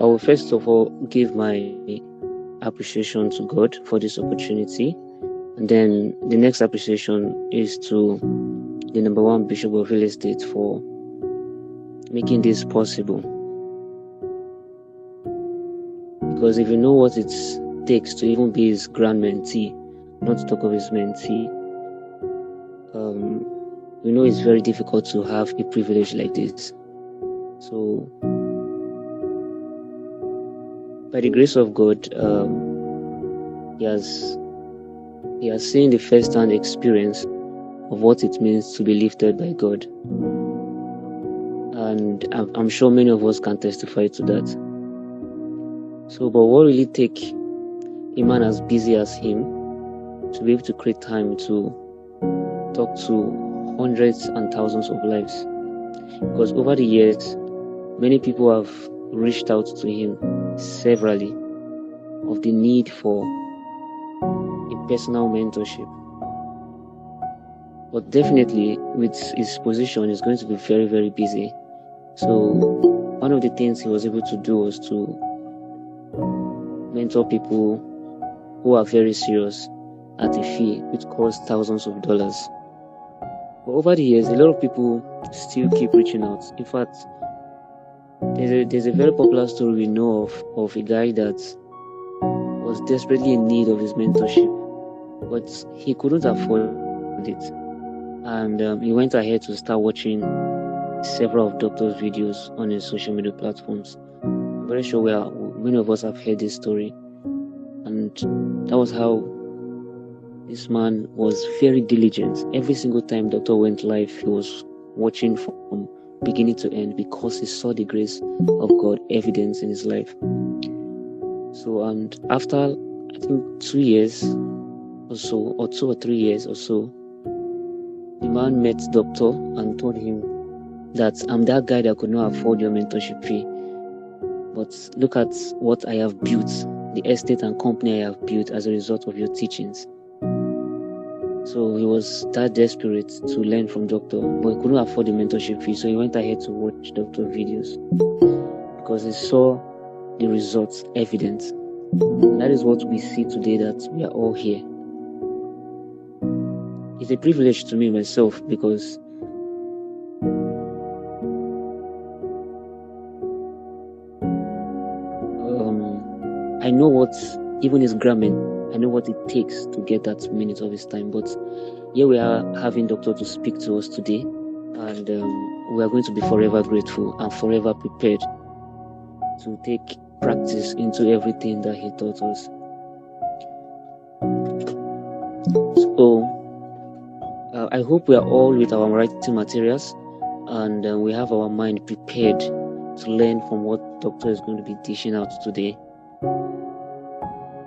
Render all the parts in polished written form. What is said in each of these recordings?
will first of all give my appreciation to God for this opportunity. And then the next appreciation is to the number one Bishop of Real Estate for making this possible. Because if you know what it takes to even be his grand mentee, not to talk of his mentee, you know it's very difficult to have a privilege like this. So, by the grace of God, he has seen the first-hand experience of what it means to be lifted by God, and I'm sure many of us can testify to that. So, but what will it take a man as busy as him to be able to create time to talk to hundreds and thousands of lives? Because over the years, many people have reached out to him severally of the need for a personal mentorship. But definitely, with his position, he's going to be very, very busy. So one of the things he was able to do was to mentor people who are very serious at a fee which costs thousands of dollars. But over the years, a lot of people still keep reaching out. In fact, there's a very popular story we know of a guy that was desperately in need of his mentorship, but he couldn't afford it. And he went ahead to start watching several of doctors' videos on his social media platforms. I'm very sure many of us have heard this story. And that was how this man was very diligent. Every single time doctor went live, he was watching from beginning to end because he saw the grace of God evidence in his life. So, and after I think 2 years or so, or 2 or 3 years or so, the man met doctor and told him that I'm that guy that could not afford your mentorship fee, but look at what I have built, the estate and company I have built as a result of your teachings. So he was that desperate to learn from doctor, but he couldn't afford the mentorship fee, so he went ahead to watch doctor videos because he saw the results evident. And that is what we see today, that we are all here. It's a privilege to me myself because I know what even his grammar, I know what it takes to get that minute of his time. But here we are having doctor to speak to us today, and we are going to be forever grateful and forever prepared to take practice into everything that he taught us. So I hope we are all with our writing materials, and we have our mind prepared to learn from what doctor is going to be dishing out today.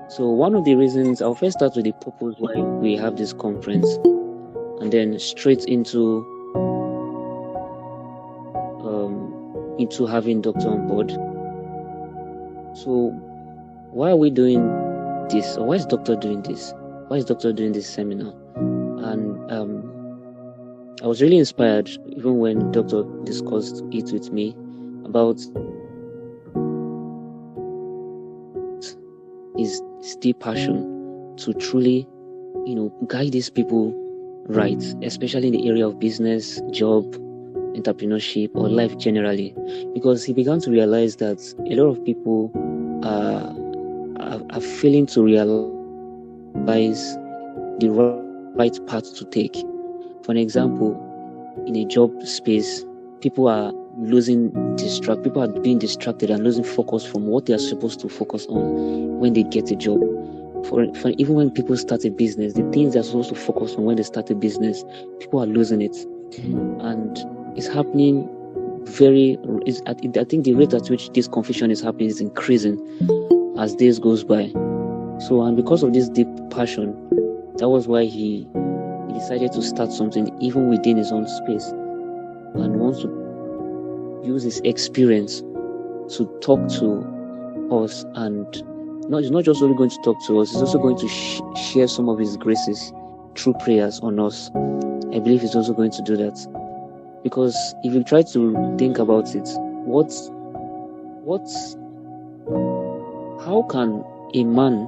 So one of the reasons, I'll first start with the purpose why we have this conference, and then straight into having doctor on board. So why are we doing this, or why is doctor doing this? Why is doctor doing this seminar? And I was really inspired even when doctor discussed it with me about his deep passion to truly, guide these people right, especially in the area of business, job, entrepreneurship, or life generally, because he began to realize that a lot of people are failing to realize the right path to take. For an example, in a job space, people are being distracted and losing focus from what they are supposed to focus on when they get a job. For even when people start a business, the things they're supposed to focus on when they start a business, people are losing it. And it's happening I think the rate at which this confusion is happening is increasing as days goes by. So, and because of this deep passion, that was why he decided to start something even within his own space, and wants to use his experience to talk to us. And he's not just only going to talk to us, he's also going to share some of his graces through prayers on us. I believe he's also going to do that, because if you try to think about it, what how can a man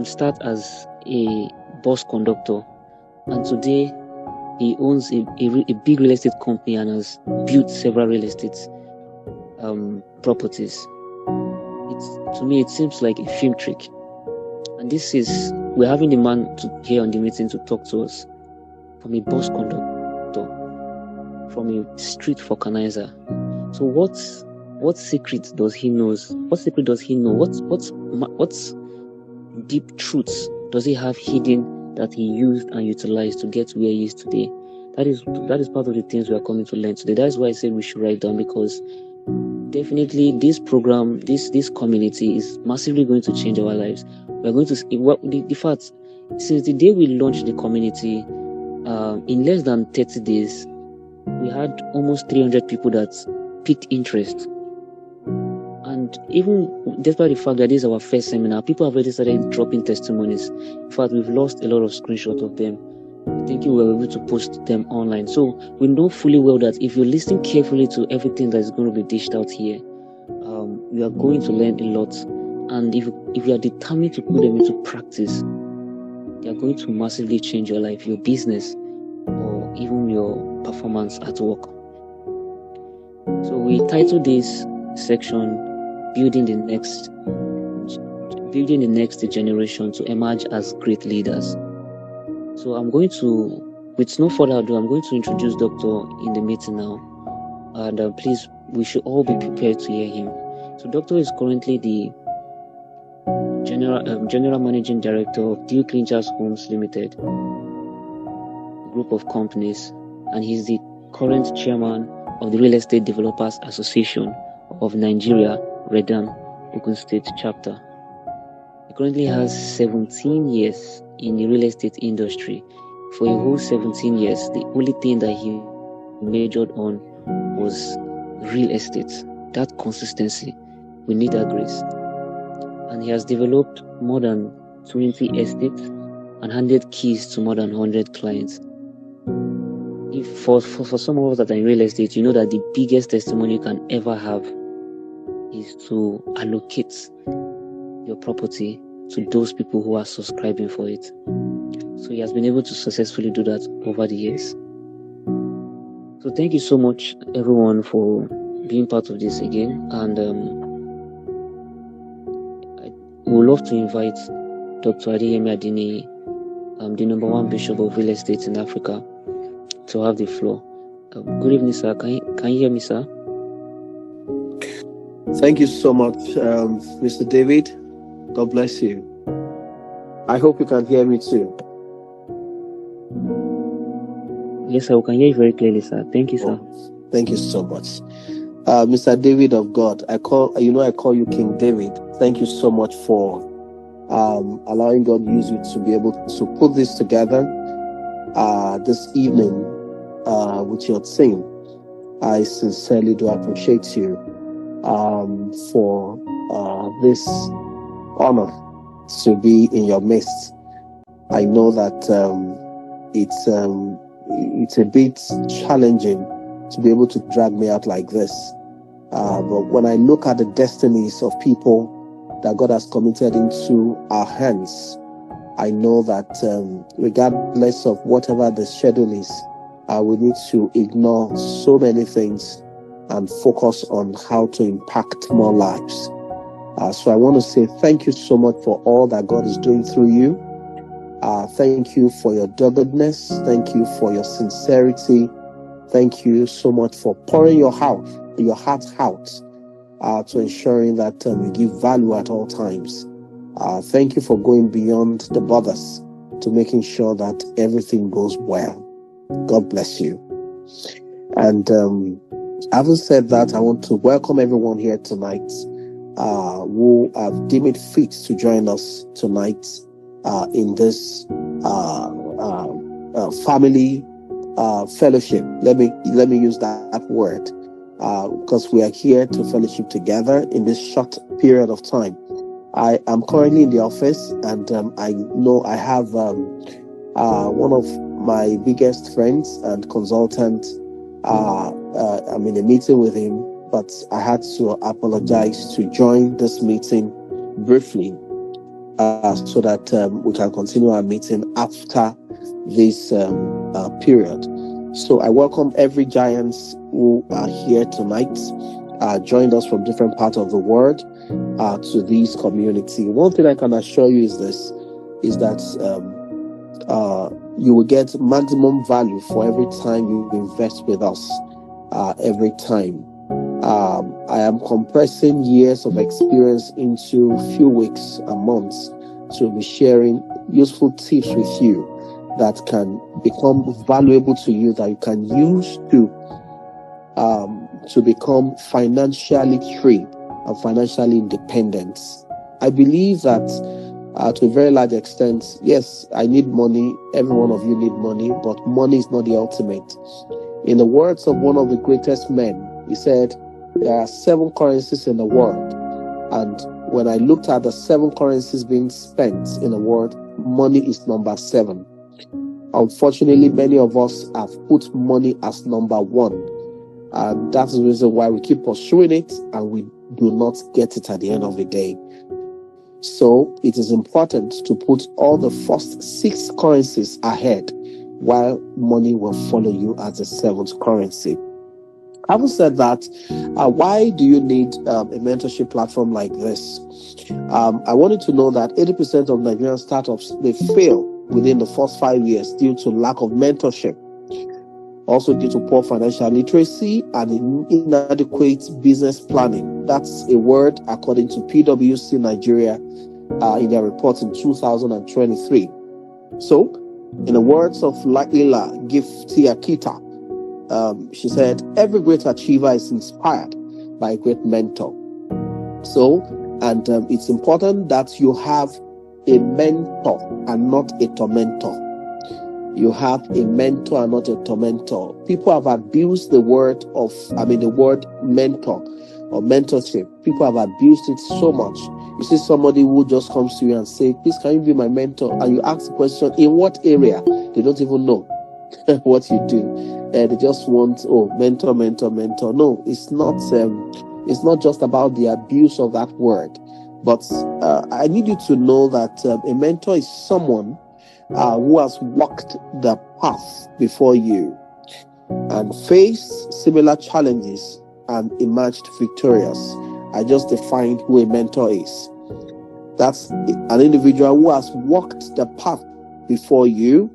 start as a bus conductor, and today he owns a big real estate company and has built several real estate properties? To me, it seems like a film trick. And we're having the man here on the meeting to talk to us from a bus conductor, from a street vulcanizer. So what secret does he know? What secret does he know? What's deep truths does he have hidden that he used and utilized to get where he is today? That is part of the things we are coming to learn today. That's why I said we should write down, because definitely this program, this community is massively going to change our lives. We are going to see the fact, since the day we launched the community, in less than 30 days, we had almost 300 people that picked interest. And even despite the fact that this is our first seminar, people have already started dropping testimonies. In fact, we've lost a lot of screenshots of them, thinking we were able to post them online. So we know fully well that if you listen carefully to everything that is going to be dished out here, you are going to learn a lot. And if you are determined to put them into practice, they are going to massively change your life, your business, or even your performance at work. So we titled this section building the next generation to emerge as great leaders. So I'm going to, with no further ado, I'm going to introduce Doctor in the meeting now. And please, we should all be prepared to hear him. So Doctor is currently the General Managing Director of Deal Clinchers Homes Limited, a group of companies, and he's the current chairman of the Real Estate Developers Association of Nigeria, Redan, Ogun State chapter. He currently has 17 years in the real estate industry. For a whole 17 years, the only thing that he majored on was real estate. That consistency, we need that grace. And he has developed more than 20 estates and handed keys to more than 100 clients. If for some of us that are in real estate, you know that the biggest testimony you can ever have is to allocate your property to those people who are subscribing for it. So he has been able to successfully do that over the years. So thank you so much, everyone, for being part of this again. And I would love to invite Dr. Adeyemi Adeniyi, the #1 Bishop of Real Estate in Africa, to have the floor. Good evening, sir. Can you hear me, sir? Thank you so much, Mr. David. God bless you. I hope you can hear me too. Yes, sir. We can hear you very clearly, sir. Thank you, sir. Thank you so much. Mr. David of God, I call you King David. Thank you so much for allowing God use you to be able to put this together this evening with your team. I sincerely do appreciate you for this honor to be in your midst. I know that it's a bit challenging to be able to drag me out like this. But when I look at the destinies of people that God has committed into our hands, I know that regardless of whatever the schedule is, we need to ignore so many things and focus on how to impact more lives. So I want to say thank you so much for all that God is doing through you. Thank you for your doggedness. Thank you for your sincerity. Thank you so much for pouring your heart out to ensuring that you give value at all times. Thank you for going beyond the borders to making sure that everything goes well. God bless you. And having said that, I want to welcome everyone here tonight who have deemed it fit to join us tonight in this family fellowship. Let me use that word because we are here to fellowship together in this short period of time. I am currently in the office, and I know I have one of my biggest friends and consultant. I'm in a meeting with him but I had to apologize to join this meeting briefly so that we can continue our meeting after this period. So I welcome every giants who are here tonight, joined us from different parts of the world to this community. One thing I can assure you is that you will get maximum value for every time you invest with us. Every time. I am compressing years of experience into few weeks and months to be sharing useful tips with you that can become valuable to you, that you can use to become financially free and financially independent. I believe that to a very large extent, yes, I need money. Every one of you need money, but money is not the ultimate. In the words of one of the greatest men, he said, there are 7 currencies in the world. And when I looked at the 7 currencies being spent in the world, money is number 7. Unfortunately, many of us have put money as number 1. And that's the reason why we keep pursuing it and we do not get it at the end of the day. So it is important to put all the first 6 currencies ahead, while money will follow you as the 7th currency. Having said that, why do you need a mentorship platform like this? I wanted to know that 80% of Nigerian startups, they fail within the first 5 years due to lack of mentorship, also due to poor financial literacy and inadequate business planning. That's a word according to PwC Nigeria in their report in 2023. So, in the words of Laila Giftiakita, she said, every great achiever is inspired by a great mentor. So, and it's important that you have a mentor and not a tormentor. You have a mentor and not a tormentor. People have abused the word mentor or mentorship. People have abused it so much. You see somebody who just comes to you and say, please, can you be my mentor? And you ask the question, in what area? They don't even know what you do. They just want, mentor. No, it's not. It's not just about the abuse of that word. But I need you to know that a mentor is someone who has walked the path before you and faced similar challenges and emerged victorious. I just defined who a mentor is. That's an individual who has walked the path before you,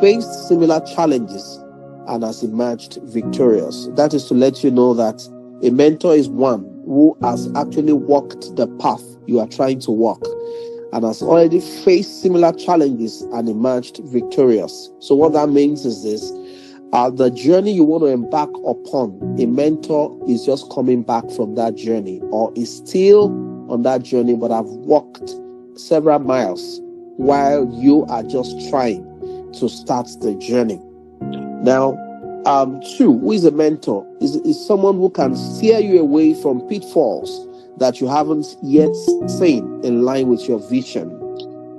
faced similar challenges, and has emerged victorious. That is to let you know that a mentor is one who has actually walked the path you are trying to walk and has already faced similar challenges and emerged victorious. So what that means is this: the journey you want to embark upon, a mentor is just coming back from that journey or is still on that journey but have walked several miles while you are just trying to start the journey. Now, 2, who is a mentor? Is someone who can steer you away from pitfalls that you haven't yet seen in line with your vision.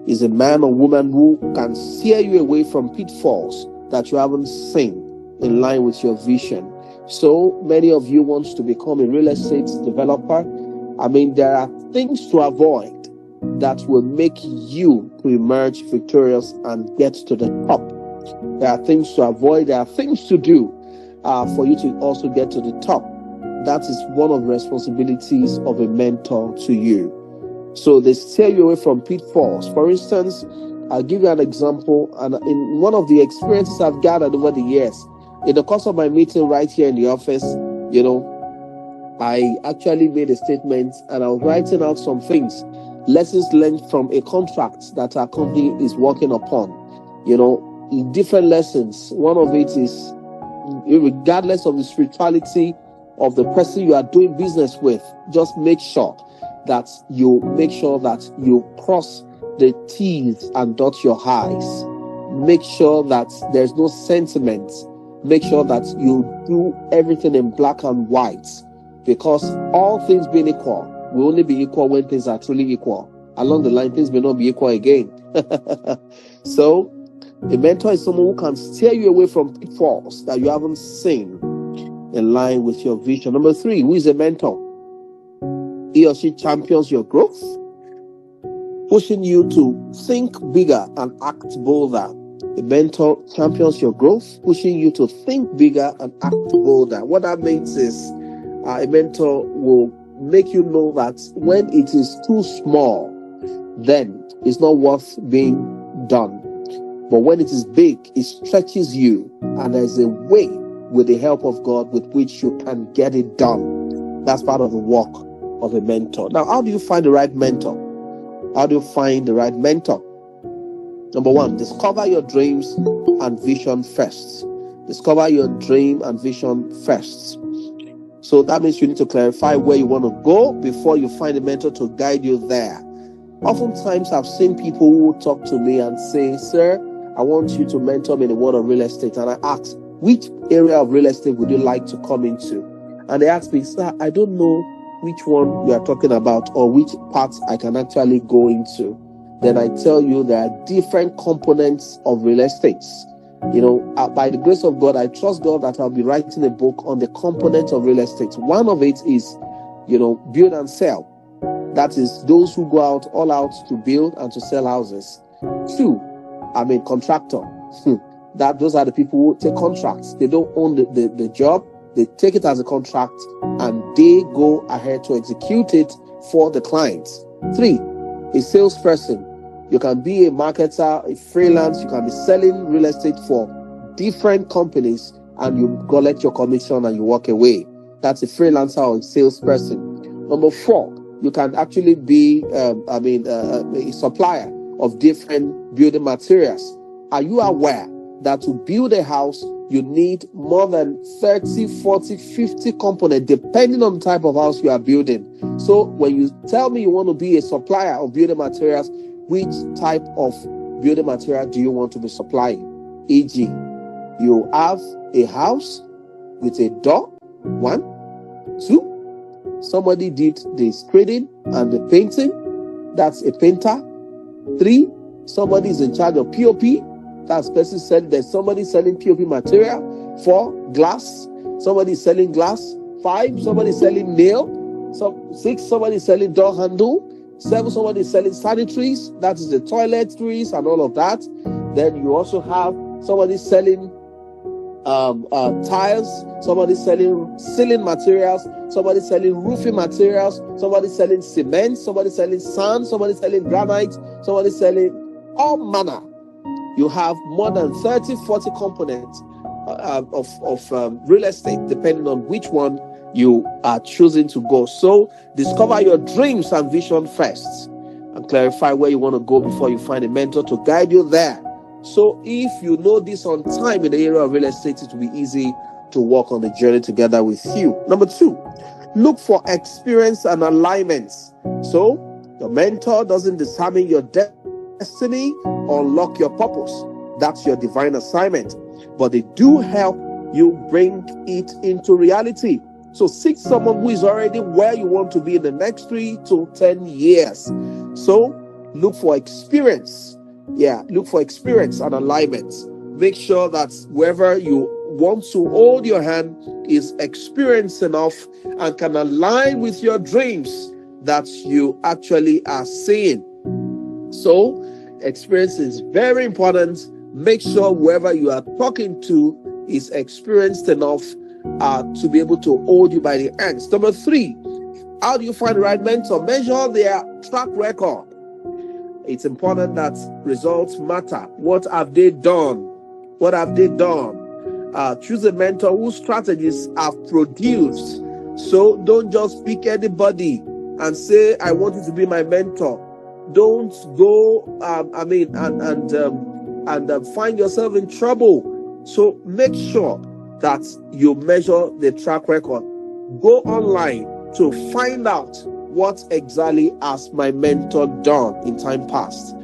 Is a man or woman who can steer you away from pitfalls that you haven't seen in line with your vision. So many of you want to become a real estate developer. I mean, there are things to avoid that will make you to emerge victorious and get to the top. There are things to avoid. There are things to do for you to also get to the top. That is one of the responsibilities of a mentor to you. So they steer you away from pitfalls. For instance, I'll give you an example. And in one of the experiences I've gathered over the years, in the course of my meeting right here in the office, I actually made a statement and I was writing out some things, lessons learned from a contract that our company is working upon. Different lessons. One of it is, regardless of the spirituality of the person you are doing business with, just make sure that you cross the T's and dot your I's. Make sure that there's no sentiment. Make sure that you do everything in black and white, because all things being equal will only be equal when things are truly equal. Along the line, things may not be equal again. So, a mentor is someone who can steer you away from pitfalls that you haven't seen in line with your vision. Number 3, who is a mentor? He or she champions your growth, pushing you to think bigger and act bolder. A mentor champions your growth, pushing you to think bigger and act bolder. What that means is a mentor will make you know that when it is too small, then it's not worth being done. But when it is big, it stretches you, and there's a way with the help of God with which you can get it done. That's part of the work of a mentor. Now, how do you find the right mentor? How do you find the right mentor? Number 1, discover your dreams and vision first. Discover your dream and vision first. So that means you need to clarify where you want to go before you find a mentor to guide you there. Oftentimes, I've seen people who talk to me and say, "Sir, I want you to mentor me in the world of real estate." And I ask, "Which area of real estate would you like to come into?" And they ask me, "Sir, I don't know which one we are talking about or which parts I can actually go into." Then I tell you there are different components of real estate. By the grace of God, I trust God that I'll be writing a book on the components of real estate. One of it is, build and sell. That is those who go all out to build and to sell houses. 2, contractor. Those are the people who take contracts. They don't own the job. They take it as a contract and they go ahead to execute it for the clients. 3, a salesperson. You can be a marketer, a freelance. You can be selling real estate for different companies and you collect your commission and you walk away. That's a freelancer or a salesperson. Number 4, you can actually be a supplier of different building materials. Are you aware that to build a house, you need more than 30, 40, 50 components, depending on the type of house you are building? So when you tell me you want to be a supplier of building materials, which type of building material do you want to be supplying? E.g., you have a house with a door, 1. 2, somebody did the screening and the painting. That's a painter. 3, somebody is in charge of POP. That's person selling. There's somebody selling POP material. 4, glass. Somebody selling glass. 5, somebody selling nail. 6, somebody selling door handle. 7, somebody selling sanitaries. That is the toiletries and all of that. Then you also have somebody selling tiles, somebody selling ceiling materials, somebody selling roofing materials, somebody selling cement, somebody selling sand, somebody selling granite, somebody selling all manner. You have more than 30, 40 components of real estate, depending on which one you are choosing to go. So discover your dreams and vision first and clarify where you want to go before you find a mentor to guide you there. So if you know this on time in the area of real estate, it will be easy to walk on the journey together with you. Number 2, look for experience and alignments. So your mentor doesn't determine your destiny or unlock your purpose. That's your divine assignment. But they do help you bring it into reality. So seek someone who is already where you want to be in the next 3 to 10 years. So look for experience. Look for experience and alignment. Make sure that whoever you want to hold your hand is experienced enough and can align with your dreams that you actually are seeing. So experience is very important. Make sure whoever you are talking to is experienced enough to be able to hold you by the hands. Number 3, how do you find the right mentor? Measure their track record. It's important that results matter. What have they done? What have they done? Choose a mentor whose strategies have produced. So don't just pick anybody and say, "I want you to be my mentor." Don't go, and find yourself in trouble. So make sure that you measure the track record. Go online to find out what exactly has my mentor done in time past.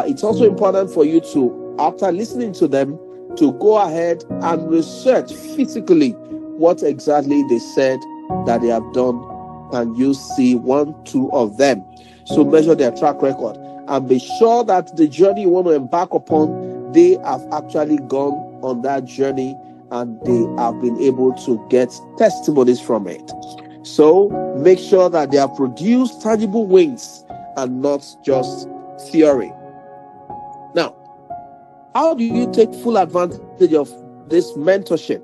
It's also important for you to, after listening to them, to go ahead and research physically what exactly they said that they have done. And you see 1, 2 of them. So measure their track record and be sure that the journey you want to embark upon, they have actually gone on that journey and they have been able to get testimonies from it. So make sure that they have produced tangible wins and not just theory. Now, how do you take full advantage of this mentorship?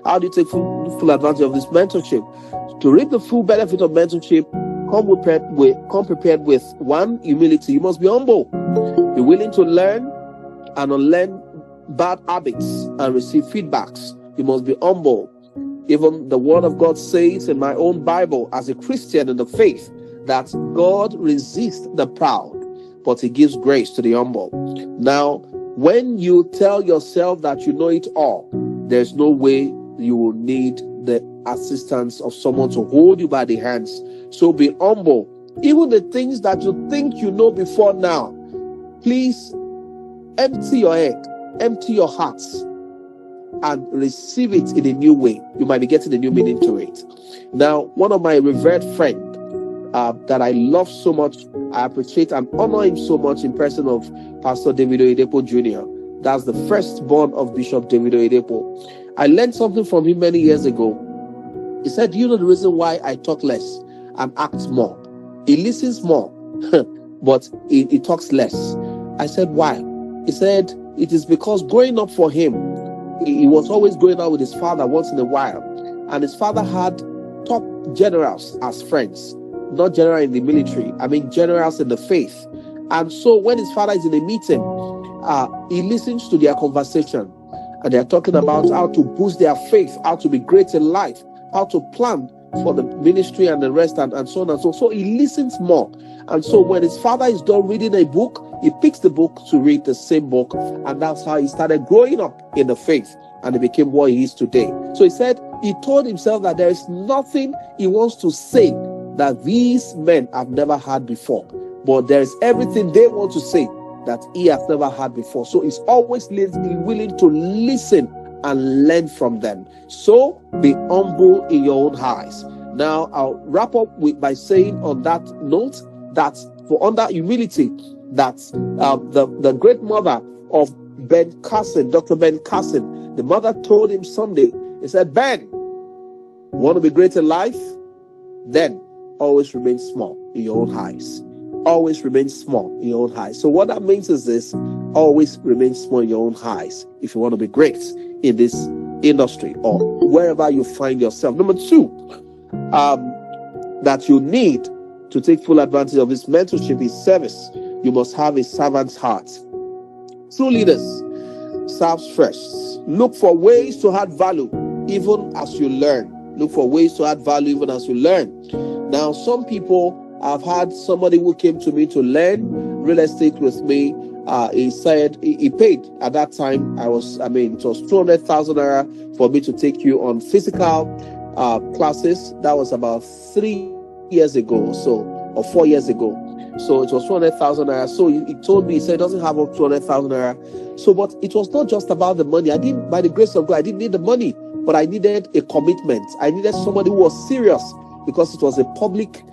How do you take full advantage of this mentorship? To reap the full benefit of mentorship, come prepared with one, humility. You must be humble. Be willing to learn and unlearn bad habits and receive feedbacks. You must be humble. Even the word of God says in my own Bible, as a Christian in the faith, that God resists the proud, but he gives grace to the humble. Now, when you tell yourself that you know it all, there's no way you will need the assistance of someone to hold you by the hands. So be humble. Even the things that you think you know before now, please empty your head, empty your hearts, and receive it in a new way. You might be getting a new meaning to it. Now, one of my revered friends that I love so much, I appreciate and honor him so much in person of Pastor David Oyedepo Jr. That's the firstborn of Bishop David Oyedepo. I learned something from him many years ago. He said, "Do you know the reason why I talk less and act more? He listens more, but he talks less." I said, "Why?" He said, "It is because growing up for him, he was always going out with his father once in a while, and his father had top generals as friends, not general in the military, I mean generals in the faith. And so when his father is in a meeting, he listens to their conversation, and they're talking about how to boost their faith, how to be great in life, how to plan for the ministry and the rest, and so on and so on. So he listens more. And so when his father is done reading a book, he picks the book to read the same book, and that's how he started growing up in the faith, and he became what he is today." So he said he told himself that there is nothing he wants to say that these men have never had before, but there is everything they want to say that he has never had before. So he's always willing to listen and learn from them. So be humble in your own eyes. Now I'll wrap up by saying on that note that for under humility, that the great mother of Ben Carson, Dr. Ben Carson, the mother told him someday, he said, "Ben, want to be great in life? Then always remain small in your own eyes. Always remain small in your own eyes." So what that means is this: always remain small in your own eyes if you want to be great in this industry or wherever you find yourself. Number two, that you need to take full advantage of this mentorship is service. You must have a servant's heart. True leaders serves first. Look for ways to add value even as you learn. Look for ways to add value even as you learn. Now, some people, I've had somebody who came to me to learn real estate with me. He said he paid at that time. It was 200,000 naira for me to take you on physical classes. That was about 3 years ago or 4 years ago. So it was 200,000 naira. So he told me, he said, he doesn't have up 200,000 naira. So, but it was not just about the money. By the grace of God, I didn't need the money, but I needed a commitment. I needed somebody who was serious, because it was a public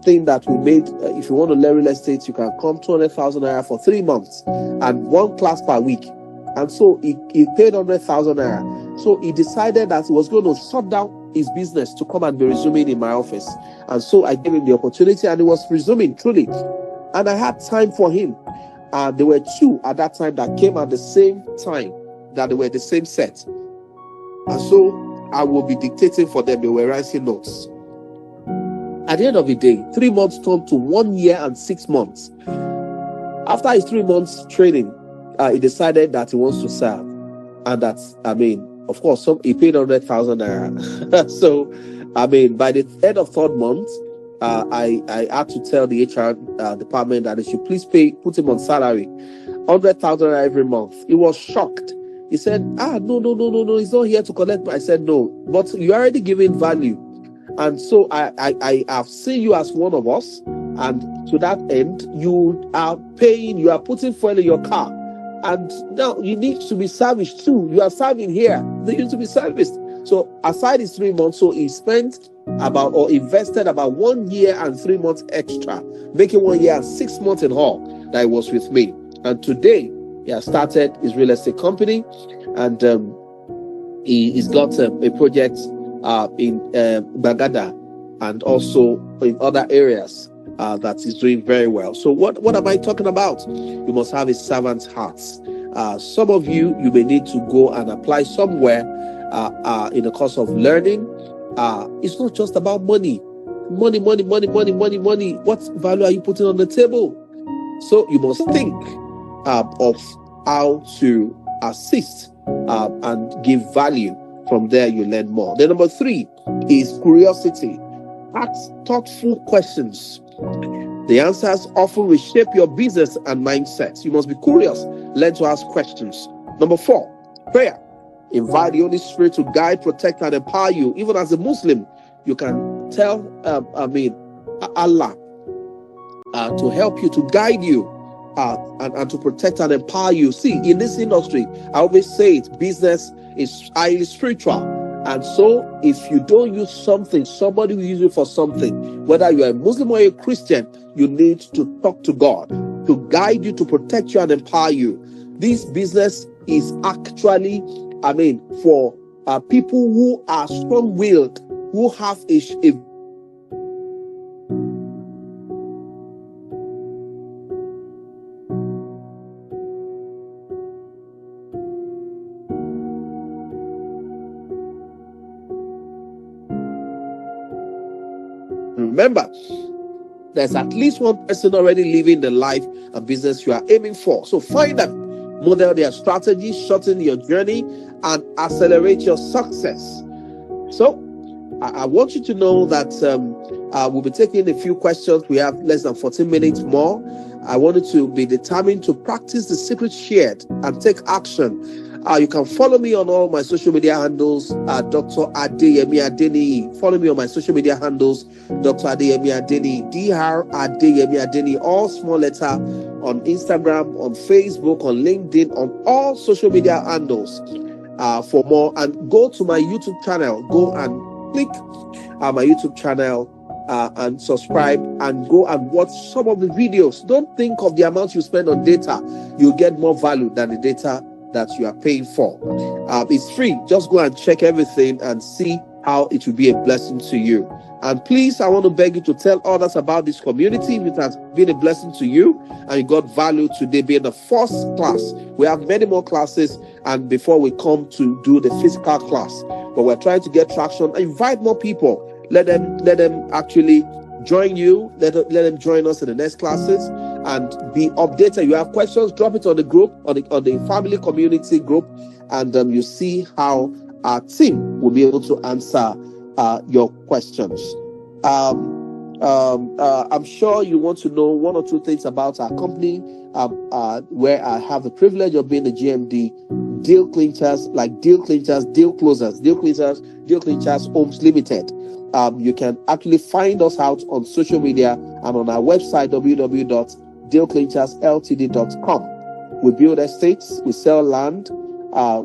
thing that we made. If you want to learn real estate, you can come 200,000 naira for 3 months and one class per week. And so he paid 100,000 naira. So he decided that he was going to shut down his business to come and be resuming in my office. And so I gave him the opportunity, and he was resuming truly. And I had time for him. There were two at that time that came at the same time, that they were the same set. And so I will be dictating for them. They were writing notes. At the end of the day, 3 months turned to 1 year and 6 months. After his 3 months training, he decided that he wants to serve. And that's, of course, he paid 100,000 naira. So, by the end of third month, I had to tell the HR department that they should please put him on salary, 100,000 naira every month. He was shocked. He said, no, he's not here to collect. I said, no, but you're already giving value. And so I have seen you as one of us. And to that end, you are putting fuel in your car. And now you need to be serviced too. You are serving here. You need to be serviced. So aside his 3 months, so he spent invested about 1 year and 3 months extra, making 1 year and 6 months in all that he was with me. And today, he has started his real estate company, and He's got a project in Bagada and also in other areas that is doing very well. So what am I talking about? You must have a servant's heart. Some of you may need to go and apply somewhere in the course of learning. It's not just about money. Money. What value are you putting on the table? So you must think of how to assist and give value. From there, you learn more. Then number 3 is curiosity. Ask thoughtful questions. The answers often reshape your business and mindset. You must be curious. Learn to ask questions. Number 4, prayer. Invite the Holy Spirit to guide, protect, and empower you. Even as a Muslim, you can tell Allah to help you, to guide you, and to protect and empower you. See, in this industry, I always say it, business is highly spiritual. And so if you don't use something, somebody will use you for something. Whether you are a Muslim or a Christian, you need to talk to God to guide you, to protect you and empower you. This business is actually, for people who are strong-willed, who have a remember, there's at least one person already living the life and business you are aiming for. So find them, model their strategy, shorten your journey, and accelerate your success. So I want you to know that we'll be taking a few questions. We have less than 14 minutes more. I wanted to be determined to practice the secret shared and take action. You can follow me on all my social media handles, Dr. Adeyemi Adeniyi. Follow me on my social media handles, Dr. Adeyemi Adeniyi, Dr. Adeyemi Adeniyi, all small letter, on Instagram, on Facebook, on LinkedIn, on all social media handles. For more, and go to my YouTube channel. Go and click my YouTube channel and subscribe, and go and watch some of the videos. Don't think of the amount you spend on data. You'll get more value than the data that you are paying for. It's free. Just go and check everything and see how it will be a blessing to you. And please, I want to beg you to tell others about this community. If it has been a blessing to you and you got value today, being the first class, we have many more classes, and before we come to do the physical class, but we're trying to get traction. Invite more people. Let them actually join you. Let them join us in the next classes and be updated. You have questions, drop it on the group, on the family community group, and you see how our team will be able to answer your questions. I'm sure you want to know one or two things about our company, where I have the privilege of being the GMD. Deal clinchers, like deal clinchers, deal closers, deal clinchers Homes Limited. You can actually find us out on social media and on our website, www.dealclinchersltd.com. We build estates, we sell land,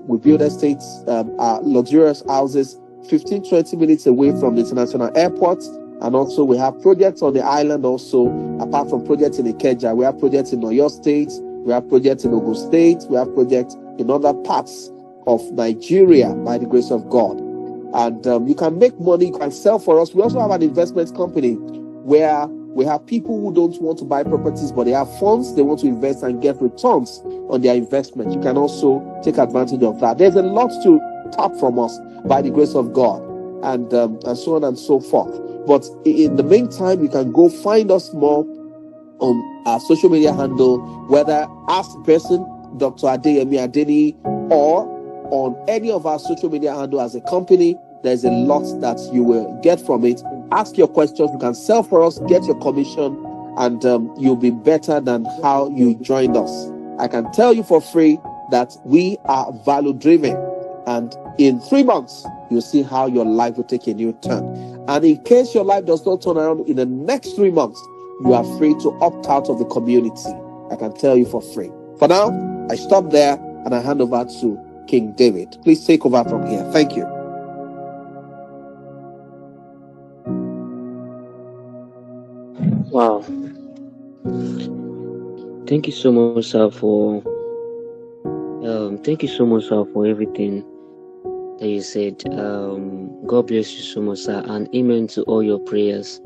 we build estates, luxurious houses 15-20 minutes away from the international airport. And also we have projects on the island also. Apart from projects in Ikeja, we have projects in Oyo State, we have projects in Ogun State, we have projects in other parts of Nigeria by the grace of God. And you can make money, you can sell for us. We also have an investment company where we have people who don't want to buy properties, but they have funds, they want to invest and get returns on their investment. You can also take advantage of that. There's a lot to tap from us by the grace of God, and so on and so forth. But in the meantime, you can go find us more on our social media handle, whether as a person, Dr. Adeyemi Adeniyi, or on any of our social media handle as a company. There's a lot that you will get from it. Ask your questions. You can sell for us, get your commission, and you'll be better than how you joined us. I can tell you for free that we are value driven, and in 3 months, you'll see how your life will take a new turn. And in case your life does not turn around in the next 3 months, you are free to opt out of the community. I can tell you for free. For now, I stop there and I hand over to King David. Please take over from here. Thank you. Wow. Thank you so much, sir, for everything. that you said. God bless you so much, sir, and amen to all your prayers.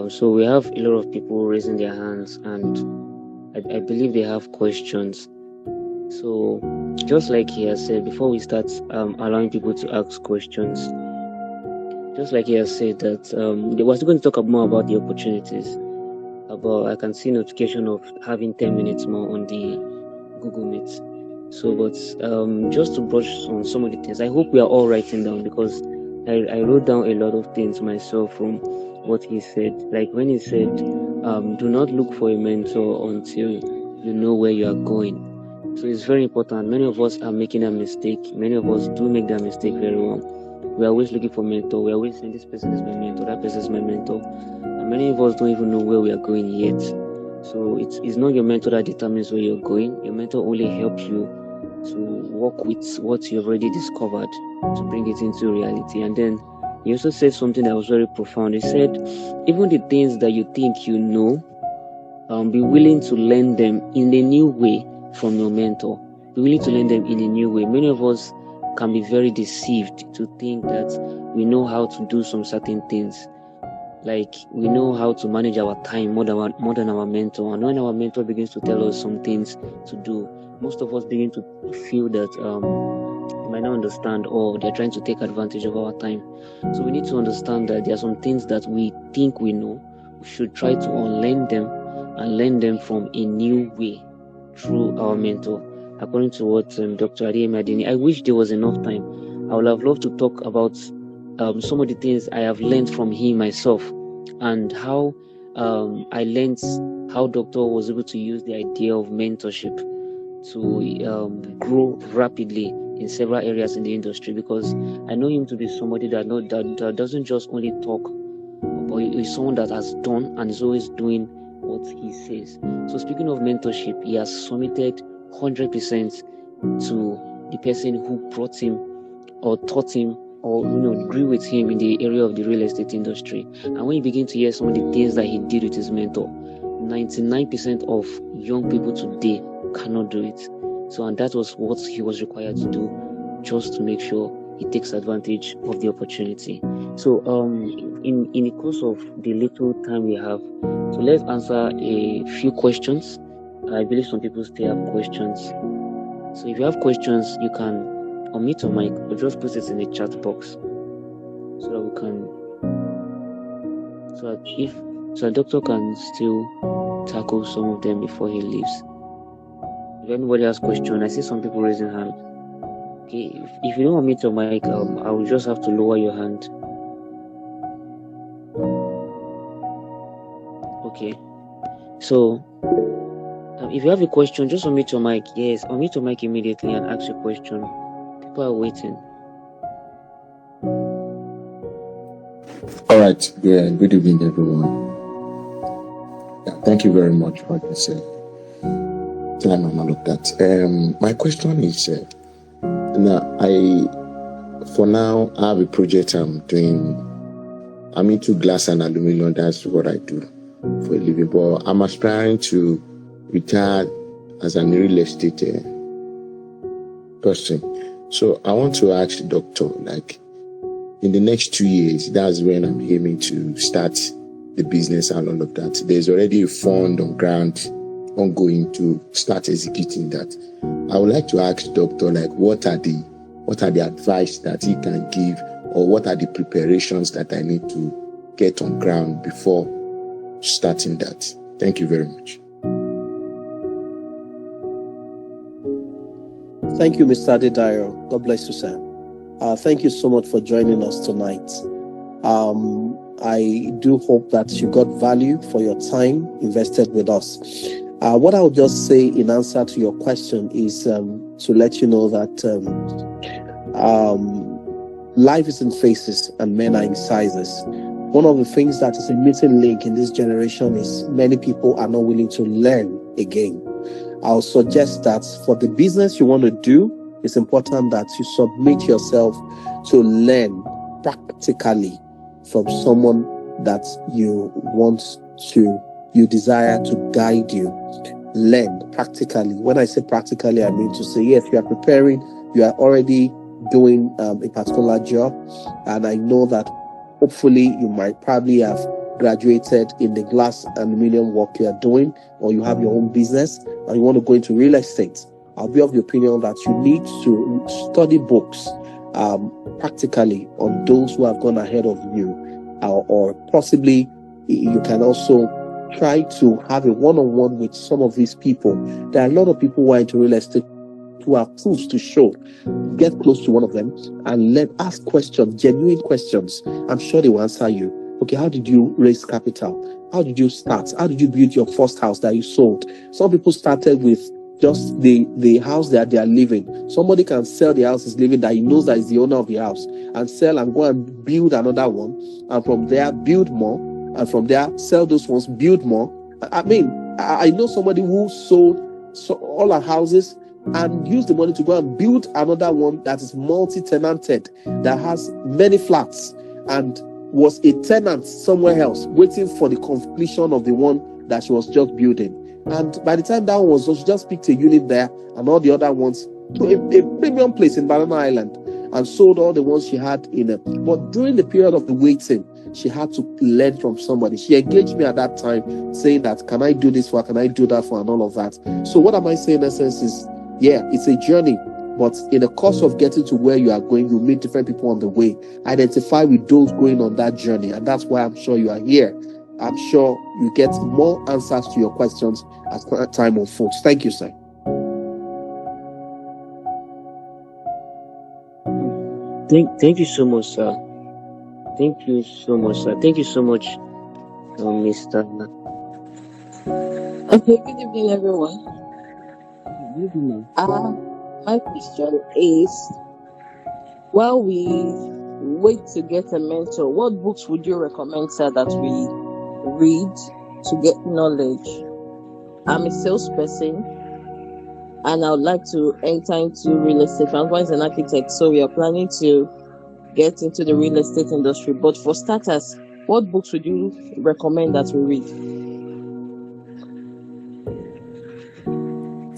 So we have a lot of people raising their hands, and I believe they have questions. So just like he has said, before we start allowing people to ask questions, just like he has said that they was going to talk more about the opportunities. I can see notification of having 10 minutes more on the Google Meet. So, but just to brush on some of the things, I hope we are all writing down, because I wrote down a lot of things myself from what he said. Like when he said, do not look for a mentor until you know where you are going. So it's very important. Many of us are making a mistake. Many of us do make that mistake very well. We are always looking for mentor. We are always saying this person is my mentor, that person is my mentor. And many of us don't even know where we are going yet. So it's not your mentor that determines where you're going. Your mentor only helps you to work with what you've already discovered to bring it into reality. And then he also said something that was very profound. He said, even the things that you think you know, be willing to learn them in a new way from your mentor. Be willing to learn them in a new way. Many of us can be very deceived to think that we know how to do some certain things. Like we know how to manage our time more than our mentor. And when our mentor begins to tell us some things to do, most of us begin to feel that they might not understand, or they're trying to take advantage of our time. So we need to understand that there are some things that we think we know. We should try to unlearn them and learn them from a new way through our mentor. According to what Dr. Adeyemi Adeniyi, I wish there was enough time. I would have loved to talk about some of the things I have learned from him myself, and how I learned how Doctor was able to use the idea of mentorship to grow rapidly in several areas in the industry, because I know him to be somebody that doesn't just only talk, but he's someone that has done and is always doing what he says. So speaking of mentorship, he has submitted 100% to the person who brought him or taught him or grew with him in the area of the real estate industry. And when you begin to hear some of the things that he did with his mentor, 99% of young people today cannot do it. So, and that was what he was required to do, just to make sure he takes advantage of the opportunity. So in the course of the little time we have, so let's answer a few questions. I believe some people still have questions. So if you have questions, you can unmute your mic or just put it in the chat box, so that we can, so that Doctor can still tackle some of them before he leaves. If anybody has question, I see some people raising hand. Okay, if you don't unmute your mic, I will just have to lower your hand. Okay, so if you have a question, just unmute your mic. Yes, unmute your mic immediately and ask your question. People are waiting. All right. Yeah. Good evening, everyone. Yeah, thank you very much for this time and all of that. My question is, for now, I have a project I'm doing. I'm into glass and aluminum. That's what I do for a living. But I'm aspiring to retire as a real estate person. So I want to ask the doctor, like, in the next 2 years, that's when I'm aiming to start the business and all of that. There's already a fund on ground ongoing to start executing that. I would like to ask the doctor, like, what are the advice that he can give, or what are the preparations that I need to get on ground before starting that? Thank you very much. Thank you, Mr. Adeniyi. God bless you, sir. Thank you so much for joining us tonight. I do hope that you got value for your time invested with us. What I'll just say in answer to your question is to let you know that life is in phases and men are in sizes. One of the things that is a missing link in this generation is many people are not willing to learn again. I'll suggest that for the business you want to do, it's important that you submit yourself to learn practically from someone that you desire to guide you. Learn practically. When I say practically, I mean to say, yes, you are preparing, you are already doing a particular job, and I know that hopefully you might probably have graduated in the glass and aluminium work you are doing, or you have your own business and you want to go into real estate, I'll be of the opinion that you need to study books practically on those who have gone ahead of you, or possibly you can also try to have a one-on-one with some of these people. There are a lot of people who are into real estate who have proofs to show. Get close to one of them and ask questions, genuine questions. I'm sure they will answer you. Okay, how did you raise capital? How did you start? How did you build your first house that you sold? Some people started with just the house that they are living. Somebody can sell the house he's living that he knows that is the owner of the house, and sell and go and build another one, and from there build more, and from there sell those ones, build more. I mean, I know somebody who sold all her houses and used the money to go and build another one that is multi-tenanted, that has many flats, and was a tenant somewhere else waiting for the completion of the one that she was just building. And by the time that one was done, she just picked a unit there and all the other ones to a premium place in Banana Island, and sold all the ones she had in it. But during the period of the waiting, she had to learn from somebody. She engaged me at that time saying that, can I do this for her? Can I do that for her? And all of that. So what am I saying in essence is, yeah, it's a journey, but in the course of getting to where you are going, you meet different people on the way. Identify with those going on that journey, and that's why I'm sure you are here. I'm sure you get more answers to your questions as time unfolds. Thank you, sir. Thank you so much, sir. Thank you so much, sir. Thank you so much, Mr. Okay, good evening, everyone. Good evening. My question is, while we wait to get a mentor, what books would you recommend, sir, that we read to get knowledge? I'm a salesperson, and I would like to enter into real estate. My husband is an architect, so we are planning to get into the real estate industry. But for starters, what books would you recommend that we read?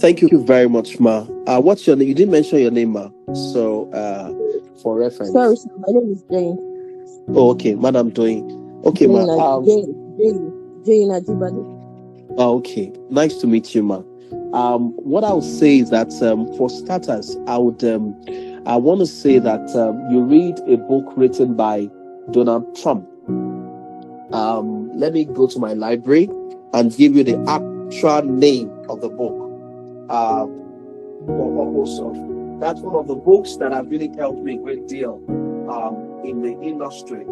Thank you very much, Ma. What's your name? You didn't mention your name, Ma. So, for reference. Sorry, sir, my name is Jane. Oh, okay, Madam Doing. Okay, Ma. Jane Ajibade. Oh, okay. Nice to meet you, Ma. What I would say is that for starters, I want to say that you read a book written by Donald Trump. Let me go to my library and give you the actual name of the book. That's one of the books that have really helped me a great deal in the industry.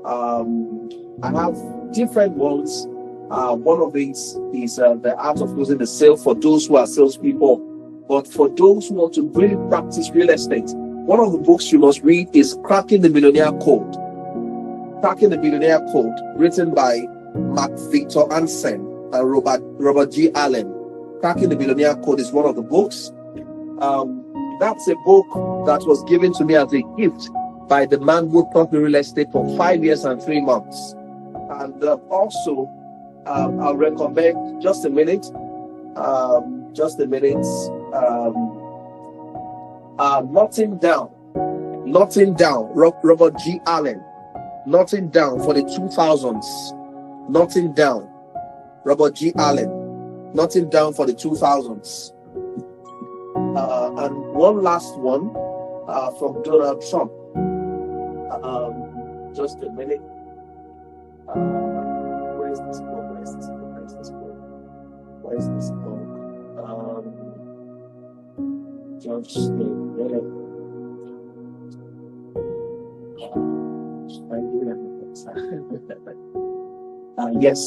I have different ones. One of these is The Art of Closing the Sale for those who are salespeople. But for those who want to really practice real estate, one of the books you must read is Cracking the Millionaire Code. Cracking the Millionaire Code, written by Mark Victor Hansen and Robert G. Allen. Cracking the Millionaire Code is one of the books. That's a book that was given to me as a gift by the man who taught me real estate for 5 years and 3 months. And also, I'll recommend just a minute. Nothing Down, Robert G. Allen. Nothing Down for the 2000s. Nothing Down, Robert G. Allen. Nothing Down for the 2000s. And one last one from Donald Trump. Just a minute. Where is this book? Just a minute. Yes.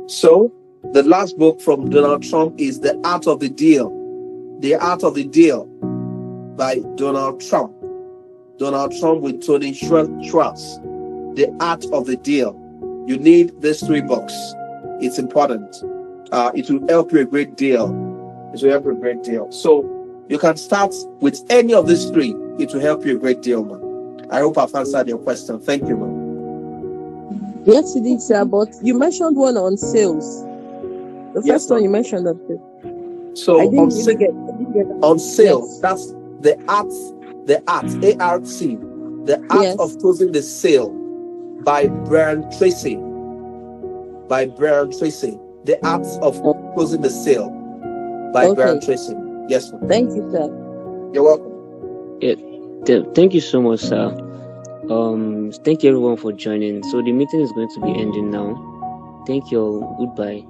So, the last book from Donald Trump is The Art of the Deal. The Art of the Deal by Donald Trump. Donald Trump with Tony Schwartz. The Art of the Deal. You need these 3 books. It's important. It will help you a great deal. So you can start with any of these 3. It will help you a great deal, man. I hope I've answered your question. Thank you, man. Yes, you did, sir. But you mentioned one on sales. The first one you mentioned on sales. So on sales, The Art, A-R-T, The Art Yes. of Closing the Sale by Brian Tracy. The Art of Closing the Sale by Brian Tracy. Yes, ma'am. Thank you, sir. You're welcome. Thank you so much, sir. Thank you everyone for joining. So the meeting is going to be ending now. Thank you all. Goodbye.